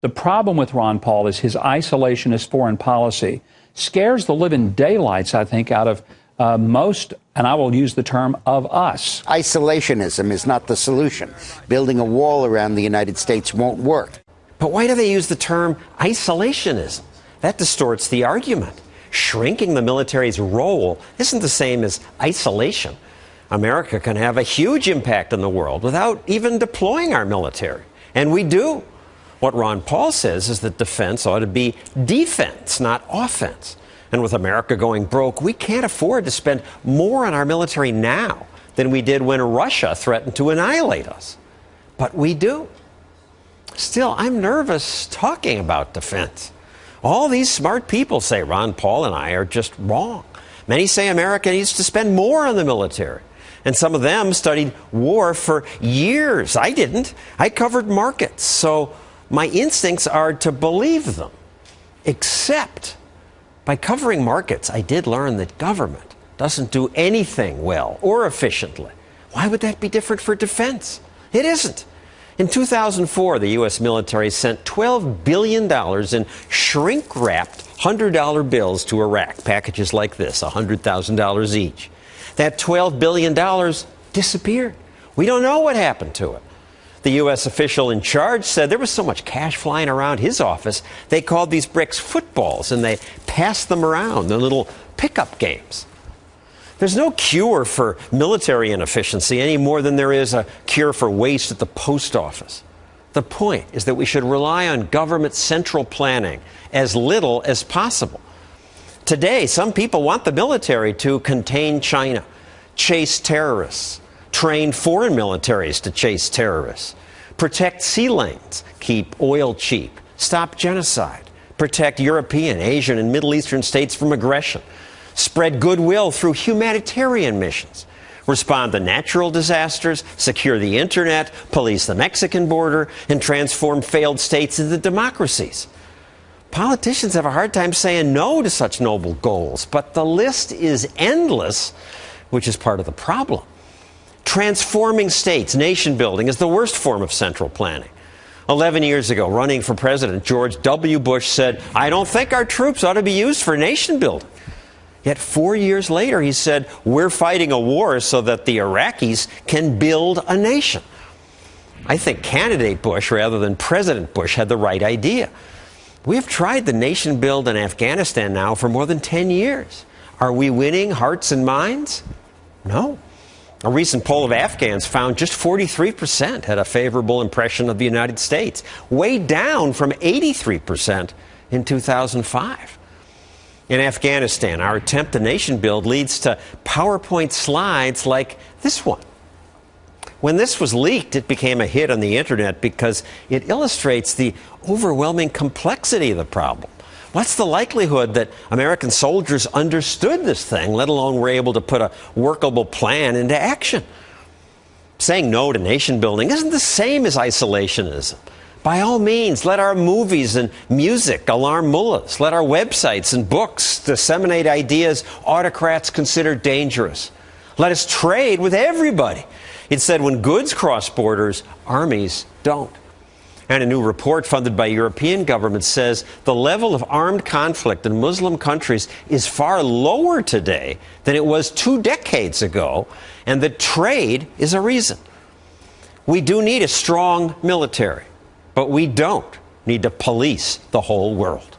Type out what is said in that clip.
The problem with Ron Paul is his isolationist foreign policy scares the living daylights, I think, out of most, and I will use the term, of us. Isolationism is not the solution. Building a wall around the United States won't work. But why do they use the term isolationism? That distorts the argument. Shrinking the military's role isn't the same as isolation. America can have a huge impact on the world without even deploying our military. And we do. What Ron Paul says is that defense ought to be defense, not offense. And with America going broke, we can't afford to spend more on our military now than we did when Russia threatened to annihilate us. But we do. Still, I'm nervous talking about defense. All these smart people say Ron Paul and I are just wrong. Many say America needs to spend more on the military. And some of them studied war for years. I didn't. I covered markets. So my instincts are to believe them. Except by covering markets, I did learn that government doesn't do anything well or efficiently. Why would that be different for defense? It isn't. In 2004, the U.S. military sent $12 billion in shrink-wrapped $100 bills to Iraq, packages like this, $100,000 each. That $12 billion disappeared. We don't know what happened to it. The U.S. official in charge said there was so much cash flying around his office, they called these bricks footballs, and they passed them around in little pickup games. There's no cure for military inefficiency any more than there is a cure for waste at the post office. The point is that we should rely on government central planning as little as possible. Today, some people want the military to contain China, chase terrorists, train foreign militaries to chase terrorists, protect sea lanes, keep oil cheap, stop genocide, protect European, Asian, and Middle Eastern states from aggression, spread goodwill through humanitarian missions, respond to natural disasters, secure the internet, police the Mexican border, and transform failed states into democracies. Politicians have a hard time saying no to such noble goals, but the list is endless, which is part of the problem. Transforming states, nation building, is the worst form of central planning. 11 years ago, running for president, George W. Bush said, "I don't think our troops ought to be used for nation building." Yet 4 years later, he said, "We're fighting a war so that the Iraqis can build a nation." I think candidate Bush, rather than President Bush, had the right idea. We have tried the nation build in Afghanistan now for more than 10 years. Are we winning hearts and minds? No. A recent poll of Afghans found just 43% had a favorable impression of the United States, way down from 83% in 2005. In Afghanistan, our attempt to nation build leads to PowerPoint slides like this one. When this was leaked, it became a hit on the internet because it illustrates the overwhelming complexity of the problem. What's the likelihood that American soldiers understood this thing, let alone were able to put a workable plan into action? Saying no to nation building isn't the same as isolationism. By all means, let our movies and music alarm mullahs. Let our websites and books disseminate ideas autocrats consider dangerous. Let us trade with everybody. Instead, when goods cross borders, armies don't. And a new report funded by European governments says the level of armed conflict in Muslim countries is far lower today than it was 2 decades ago, and that trade is a reason. We do need a strong military, but we don't need to police the whole world.